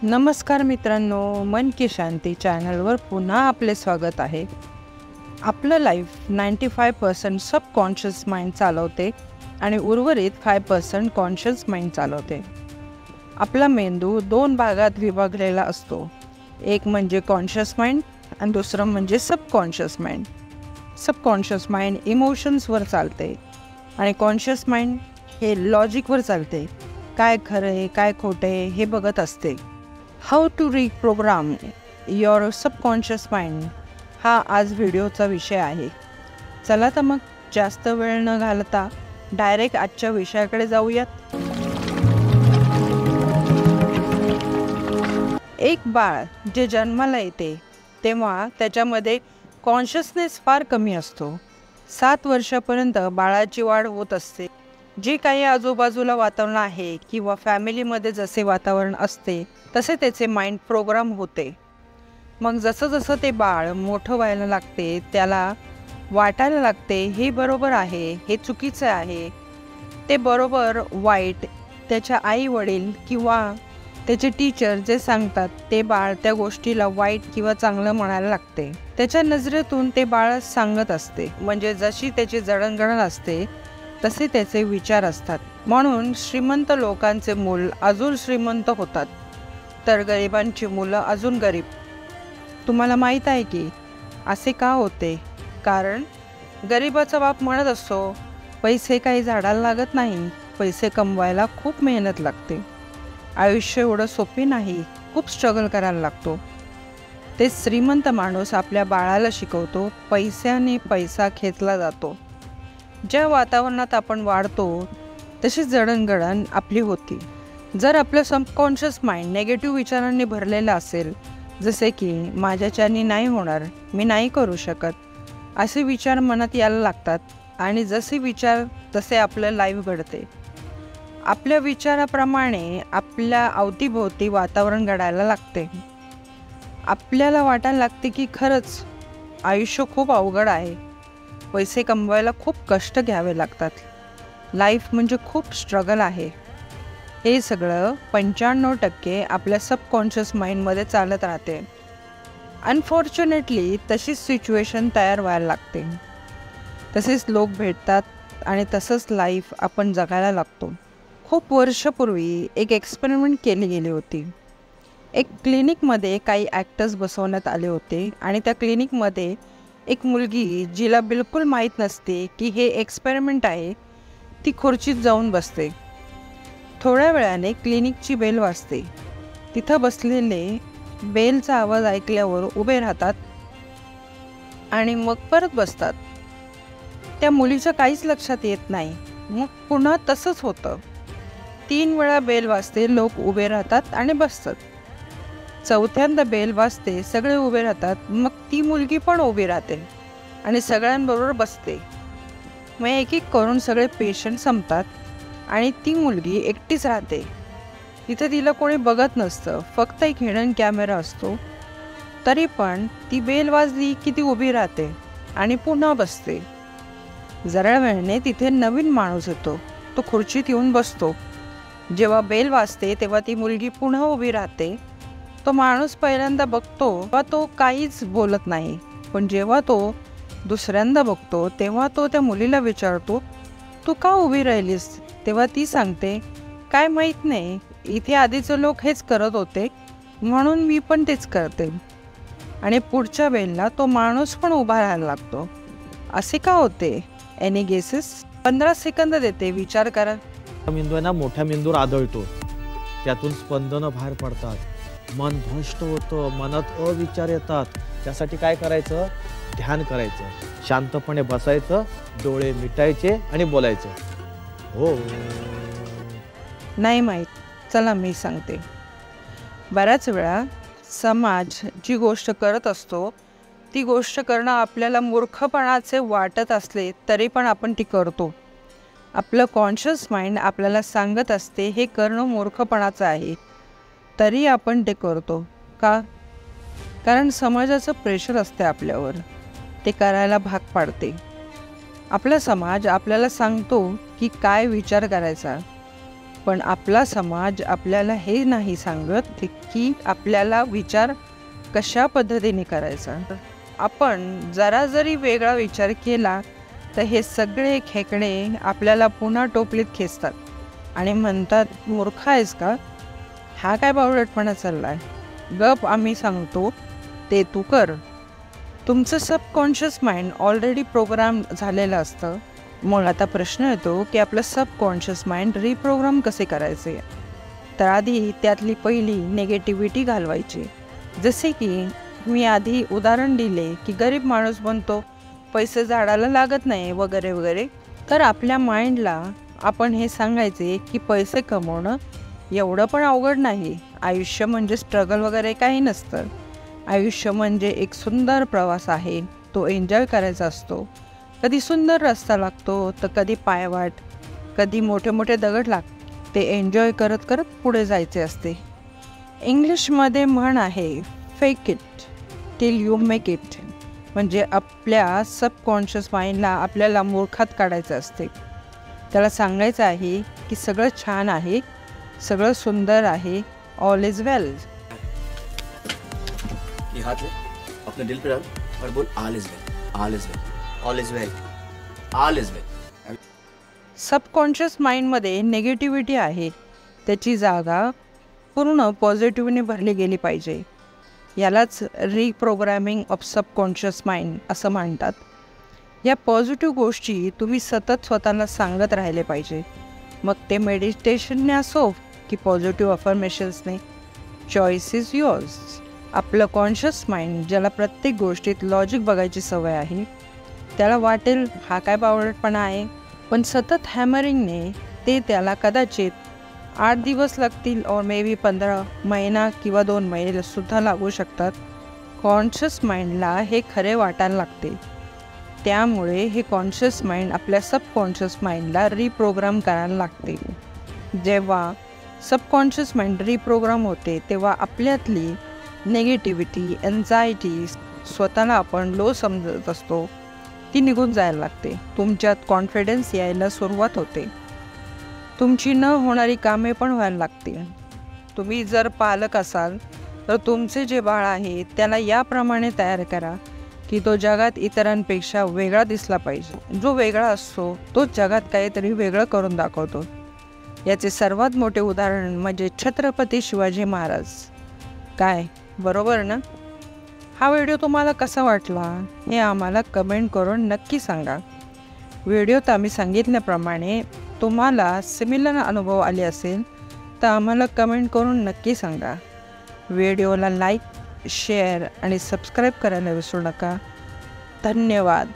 नमस्कार मित्रांनो, मन की शांती चॅनलवर पुन्हा आपले स्वागत आहे. आपलं लाईफ 95% सबकॉन्शियस माइंड चालवते आणि उर्वरित 5% कॉन्शियस माइंड चालवते. आपला मेंदू दोन भागात विभागलेला असतो. एक म्हणजे कॉन्शियस माइंड आणि दुसरं म्हणजे सबकॉन्शियस माइंड. सबकॉन्शियस माइंड इमोशन्सवर चालते आणि कॉन्शियस माइंड हे लॉजिकवर चालते. काय खरं आहे काय खोटं आहे हे बघत असते. How to reprogram your subconscious mind हा आज व्हिडिओचा विषय आहे. चला तर मग जास्त वेळ न घालता डायरेक्ट आजच्या विषयाकडे जाऊयात. एक बाळ जे जन्माला येते तेव्हा त्याच्यामध्ये कॉन्शियसनेस फार कमी असतो. 7 वर्षापर्यंत बाळाची वाढ होत असते. जे काही आजूबाजूला वातावरण आहे किंवा फॅमिलीमध्ये जसे वातावरण असते तसे त्याचे माइंड प्रोग्राम होते. मग जसं जसं ते बाळ मोठं व्हायला लागते त्याला वाटायला लागते हे बरोबर आहे, हे चुकीचं आहे, ते बरोबर वाईट त्याच्या आई वडील किंवा त्याचे टीचर जे सांगतात ते बाळ त्या गोष्टीला वाईट किंवा चांगलं म्हणायला लागते. त्याच्या नजरेतून ते बाळ सांगत असते. म्हणजे जशी त्याची जडणघडण असते तसे त्याचे विचार असतात. म्हणून श्रीमंत लोकांचे मूल अजून श्रीमंत होतात तर गरिबांची मुलं अजून गरीब. तुम्हाला माहीत आहे की असे का होते? कारण गरिबाचा बाप म्हणत असतो पैसे काही झाडाला लागत नाही, पैसे कमवायला खूप मेहनत लागते, आयुष्य एवढं सोपे नाही, खूप स्ट्रगल करायला लागतो. ते श्रीमंत माणूस आपल्या बाळाला शिकवतो पैशाने पैसा खेचला जातो. ज्या वातावरणात आपण वाढतो तशी जडणघडण आपली होती. जर आपलं सबकॉन्शियस माइंड नेगेटिव्ह विचारांनी भरलेलं असेल, जसे की माझ्याच्याने नाही होणार, मी नाही करू शकत, असे विचार मनात यायला लागतात आणि जसे विचार तसे आपलं लाईफ घडते. आपल्या विचाराप्रमाणे आपल्या अवतीभोवती वातावरण घडायला लागते. आपल्याला वाटायला लागते की खरंच आयुष्य खूप अवघड आहे, पैसे कमवायला खूप कष्ट घ्यावे लागतात, लाईफ म्हणजे खूप स्ट्रगल आहे. हे सगळं 95% आपल्या सबकॉन्शियस माइंडमध्ये चालत राहते. अनफॉर्च्युनेटली तशीच सिच्युएशन तयार व्हायला लागते. तसेच लोक भेटतात आणि तसंच लाईफ आपण जगायला लागतो. खूप वर्षापूर्वी एक एक्सपेरिमेंट केली गेली होती. एक क्लिनिकमध्ये काही ॲक्टर्स बसवण्यात आले होते आणि त्या क्लिनिकमध्ये एक मुलगी जिला बिलकुल माहीत नसते की हे एक्सपेरिमेंट आहे, ती खुर्चीत जाऊन बसते. थोड्या वेळाने क्लिनिकची बेल वाजते. तिथं बसलेले बेलचा आवाज ऐकल्यावर उभे राहतात आणि मग परत बसतात. त्या मुलीच्या काहीच लक्षात येत नाही. मग पुन्हा तसंच होतं. 3 वेळा बेल वाजते, लोक उभे राहतात आणि बसतात. चौथ्यांदा बेल वाजते, सगळे उभे राहतात, मग ती मुलगी पण उभी राहते आणि सगळ्यांबरोबर बसते. मग एक एक करून सगळे पेशंट संपतात आणि ती मुलगी एकटीच राहते. तिथे तिला कोणी बघत नसतं, फक्त एक हिडन कॅमेरा असतो. तरी पण ती बेल वाजली की ती उभी राहते आणि पुन्हा बसते. जरा वेळाने तिथे नवीन माणूस येतो, तो खुर्चीत येऊन बसतो. जेव्हा बेल वाजते तेव्हा ती मुलगी पुन्हा उभी राहते. तो माणूस पहिल्यांदा बघतो तेव्हा तो काहीच बोलत नाही, पण जेव्हा तो दुसऱ्यांदा बघतो तेव्हा तो त्या मुलीला विचारतो, तू का उभी राहिलीस? तेव्हा ती सांगते, काय माहीत नाही, इथे आधीचे लोक हेच करत होते म्हणून मी पण तेच करते. आणि पुढच्या वेळेला तो माणूस पण उभा राहायला लागतो. असे का होते? Any guesses? 15 सेकंद देते, विचार करा. मेंदू आहे ना, मोठ्या मेंदूवर आदळतो, त्यातून स्पंदनं बाहेर पडतात, मन भ्रष्ट होतं, मनात अविचार येतात. त्यासाठी काय करायचं? ध्यान करायचं, शांतपणे बसायचं, डोळे मिटायचे आणि बोलायचं, हो. नाही माहीत, चला मी सांगते. बऱ्याच वेळा समाज जी गोष्ट करत असतो ती गोष्ट करणं आपल्याला मूर्खपणाचे वाटत असले तरी पण आपण ती करतो. आपलं कॉन्शियस माइंड आपल्याला सांगत असते हे करणं मूर्खपणाचं आहे, तरी आपण ते करतो. का? कारण समाजाचं प्रेशर असते आपल्यावर, ते करायला भाग पाडते. आपला समाज आपल्याला सांगतो की काय विचार करायचा, पण आपला समाज आपल्याला हे नाही सांगत की आपल्याला विचार कशा पद्धतीने करायचा. आपण जरा जरी वेगळा विचार केला तर हे सगळे खेकडे आपल्याला पुन्हा टोपलीत खेचतात आणि म्हणतात, मूर्ख आहेस का, हा काय बावळटपणा चाललाय, गप आम्ही सांगतो ते तू कर. तुमचं सबकॉन्शियस माइंड ऑलरेडी प्रोग्राम झालेलं असतं. मग आता प्रश्न येतो की आपलं सबकॉन्शियस माइंड रिप्रोग्राम कसे करायचे. तर आधी त्यातली पहिली निगेटिव्हिटी घालवायची. जसे की मी आधी उदाहरण दिले की गरीब माणूस म्हणतो पैसे झाडाला लागत नाही वगैरे वगैरे. तर आपल्या माइंडला आपण हे सांगायचे की पैसे कमवणं एवढं पण अवघड नाही. आयुष्य म्हणजे स्ट्रगल वगैरे काही नसतं. आयुष्य म्हणजे एक सुंदर प्रवास आहे, तो एन्जॉय करायचा असतो. कधी सुंदर रस्ता लागतो तर कधी पायवाट, कधी मोठे मोठे दगड लागतात. ते एन्जॉय करत करत पुढे जायचे असते. इंग्लिशमध्ये म्हण आहे, fake it till you make it. म्हणजे आपल्या सबकॉन्शियस माइंडला आपल्याला मूर्खात काढायचं असते. त्याला सांगायचं आहे की सगळं छान आहे, सगळं सुंदर आहे, ऑल इज वेल. ये हाथ ले, अपने दिल पे डाल और बोल all is well, all is well, all is well, all is well. Subconscious माइंडमध्ये नेगेटिव्हिटी आहे, त्याची जागा पूर्ण पॉझिटिव्हने भरली गेली पाहिजे. यालाच रिप्रोग्रॅमिंग ऑफ सबकॉन्शियस माइंड असं म्हणतात. या पॉझिटिव्ह गोष्टी तुम्ही सतत स्वतःला सांगत राहिले पाहिजे. मग ते मेडिटेशनने असो की पॉझिटिव्ह अफर्मेशन्सने. Choice is yours. आपलं कॉन्शियस माइंड ज्याला प्रत्येक गोष्टीत लॉजिक बघायची सवय आहे, त्याला वाटेल हा काय बावळटपणा आहे. पण सतत हॅमरिंगने ते त्याला कदाचित 8 दिवस लागतील और मे बी 15 महिना किंवा 2 महिने सुद्धा लागू शकतात. कॉन्शियस माइंडला हे खरे वाटायला लागते. त्यामुळे हे कॉन्शियस माइंड आपल्या सबकॉन्शियस माइंडला रिप्रोग्राम करायला लागते. जेव्हा सबकॉन्शियस माइंड रिप्रोग्राम होते तेव्हा आपल्यातली नेगेटिव्हिटी, एन्झायटी, स्वतःला आपण लो समजत असतो, ती निघून जायला लागते. तुमच्यात कॉन्फिडन्स यायला सुरुवात होते. तुमची न होणारी कामे पण व्हायला लागतील. तुम्ही जर पालक असाल तर तुमचे जे बाळ आहे त्याला याप्रमाणे तयार करा की तो जगात इतरांपेक्षा वेगळा दिसला पाहिजे. जो वेगळा असतो तोच जगात काहीतरी वेगळं करून दाखवतो. याचे सर्वात मोठे उदाहरण म्हणजे छत्रपती शिवाजी महाराज. काय बरोबर ना? हा व्हिडिओ तुम्हाला कसा वाटला हे आम्हाला कमेंट करून नक्की सांगा. व्हिडिओत आम्ही सांगितल्याप्रमाणे तुम्हाला सिमिलर अनुभव आले असेल तर आम्हाला कमेंट करून नक्की सांगा. व्हिडिओला लाईक, शेअर आणि सबस्क्राईब करायला विसरू नका. धन्यवाद.